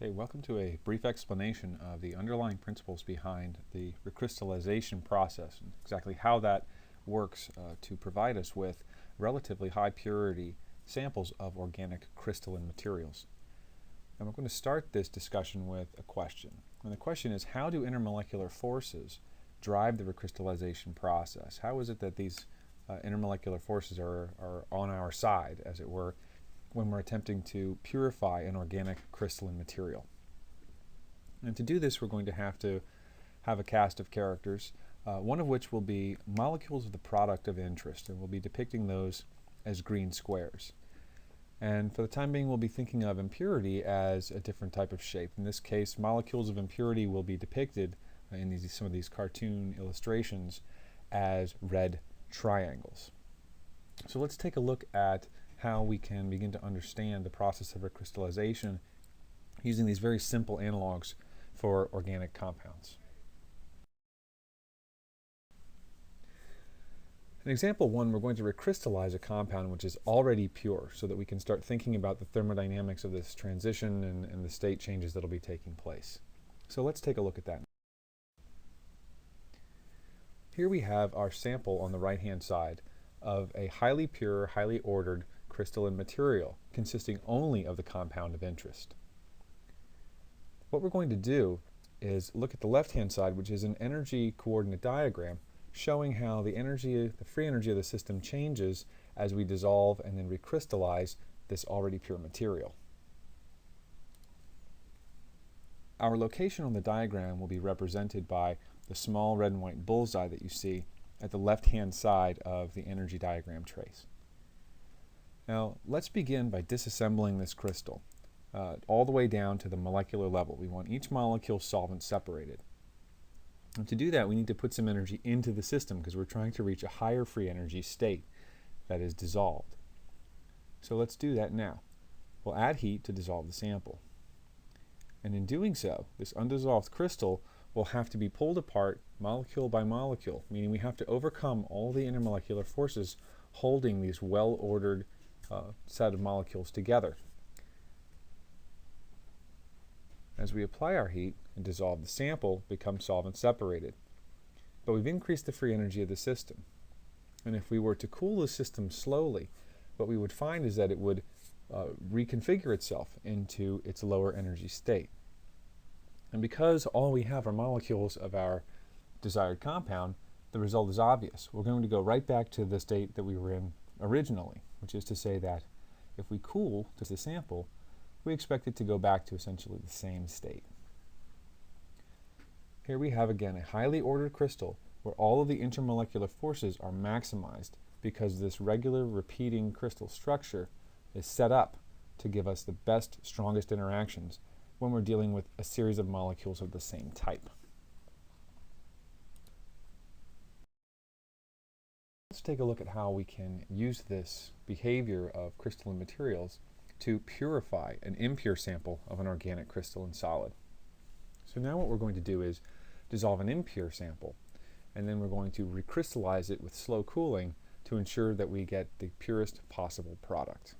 Okay, welcome to a brief explanation of the underlying principles behind the recrystallization process and exactly how that works to provide us with relatively high purity samples of organic crystalline materials. And we're going to start this discussion with a question. And the question is, how do intermolecular forces drive the recrystallization process? How is it that these intermolecular forces are on our side, as it were, when we're attempting to purify an organic crystalline material? And to do this, we're going to have a cast of characters, one of which will be molecules of the product of interest, and we'll be depicting those as green squares. And for the time being, we'll be thinking of impurity as a different type of shape. In this case, molecules of impurity will be depicted in some of these cartoon illustrations as red triangles. So let's take a look at how we can begin to understand the process of recrystallization using these very simple analogs for organic compounds. In example 1, we're going to recrystallize a compound which is already pure so that we can start thinking about the thermodynamics of this transition and the state changes that will be taking place. So let's take a look at that. Here we have our sample on the right-hand side of a highly pure, highly ordered crystalline material consisting only of the compound of interest. What we're going to do is look at the left-hand side, which is an energy coordinate diagram showing how the free energy of the system changes as we dissolve and then recrystallize this already pure material. Our location on the diagram will be represented by the small red and white bullseye that you see at the left-hand side of the energy diagram trace. Now, let's begin by disassembling this crystal all the way down to the molecular level. We want each molecule solvent separated. And to do that, we need to put some energy into the system because we're trying to reach a higher free energy state that is dissolved. So let's do that now. We'll add heat to dissolve the sample. And in doing so, this undissolved crystal will have to be pulled apart molecule by molecule, meaning we have to overcome all the intermolecular forces holding these well-ordered set of molecules together. As we apply our heat and dissolve the sample, become solvent separated. But we've increased the free energy of the system. And if we were to cool the system slowly, what we would find is that it would reconfigure itself into its lower energy state. And because all we have are molecules of our desired compound, the result is obvious. We're going to go right back to the state that we were in originally, which is to say that if we cool the sample, we expect it to go back to essentially the same state. Here we have again a highly ordered crystal where all of the intermolecular forces are maximized because this regular repeating crystal structure is set up to give us the best, strongest interactions when we're dealing with a series of molecules of the same type. Let's take a look at how we can use this behavior of crystalline materials to purify an impure sample of an organic crystalline solid. So now what we're going to do is dissolve an impure sample, and then we're going to recrystallize it with slow cooling to ensure that we get the purest possible product.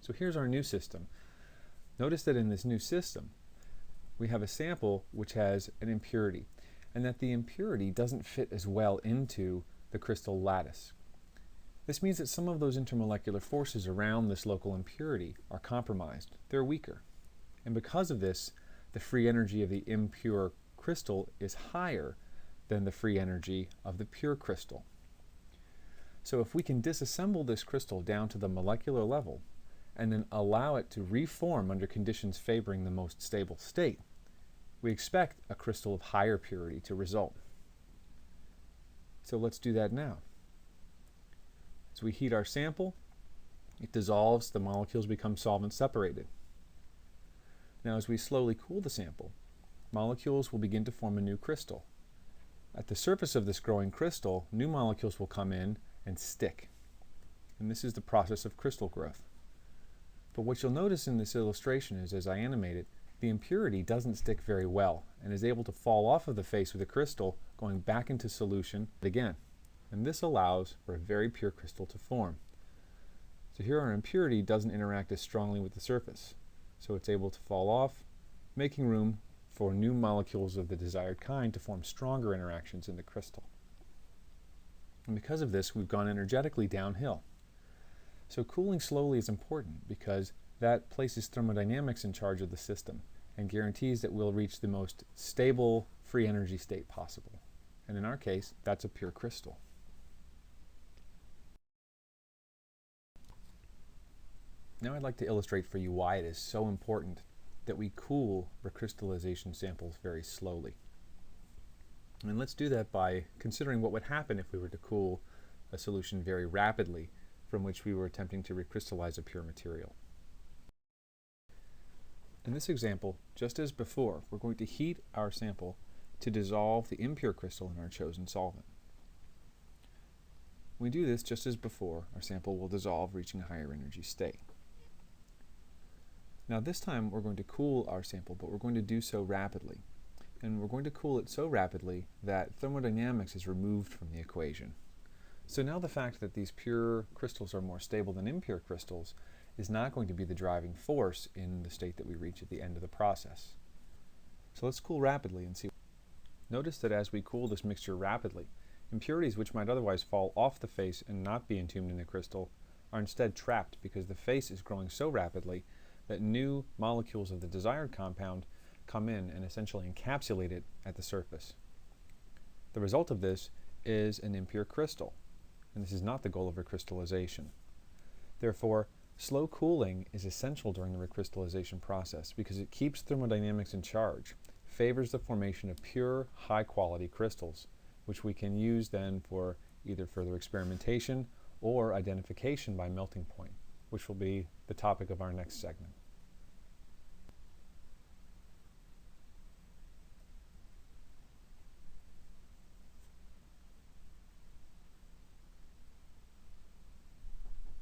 So here's our new system. Notice that in this new system, we have a sample which has an impurity, and that the impurity doesn't fit as well into the crystal lattice. This means that some of those intermolecular forces around this local impurity are compromised. They're weaker. And because of this, the free energy of the impure crystal is higher than the free energy of the pure crystal. So if we can disassemble this crystal down to the molecular level and then allow it to reform under conditions favoring the most stable state, we expect a crystal of higher purity to result. So let's do that now. As we heat our sample, it dissolves, the molecules become solvent separated. Now as we slowly cool the sample, molecules will begin to form a new crystal. At the surface of this growing crystal, new molecules will come in and stick. And this is the process of crystal growth. But what you'll notice in this illustration is, as I animate it, the impurity doesn't stick very well and is able to fall off of the face of the crystal, going back into solution again. And this allows for a very pure crystal to form. So here our impurity doesn't interact as strongly with the surface. so it's able to fall off, making room for new molecules of the desired kind to form stronger interactions in the crystal. And because of this, we've gone energetically downhill. So cooling slowly is important because that places thermodynamics in charge of the system and guarantees that we'll reach the most stable free energy state possible. And in our case, that's a pure crystal. Now I'd like to illustrate for you why it is so important that we cool recrystallization samples very slowly. And let's do that by considering what would happen if we were to cool a solution very rapidly from which we were attempting to recrystallize a pure material. In this example, just as before, we're going to heat our sample to dissolve the impure crystal in our chosen solvent. When we do this just as before, our sample will dissolve, reaching a higher energy state. Now this time we're going to cool our sample, but we're going to do so rapidly. And we're going to cool it so rapidly that thermodynamics is removed from the equation. So now the fact that these pure crystals are more stable than impure crystals is not going to be the driving force in the state that we reach at the end of the process. So let's cool rapidly and see. Notice that as we cool this mixture rapidly, impurities which might otherwise fall off the face and not be entombed in the crystal are instead trapped because the face is growing so rapidly that new molecules of the desired compound come in and essentially encapsulate it at the surface. The result of this is an impure crystal, and this is not the goal of recrystallization. Therefore, slow cooling is essential during the recrystallization process because it keeps thermodynamics in charge, favors the formation of pure, high-quality crystals, which we can use then for either further experimentation or identification by melting point, which will be the topic of our next segment.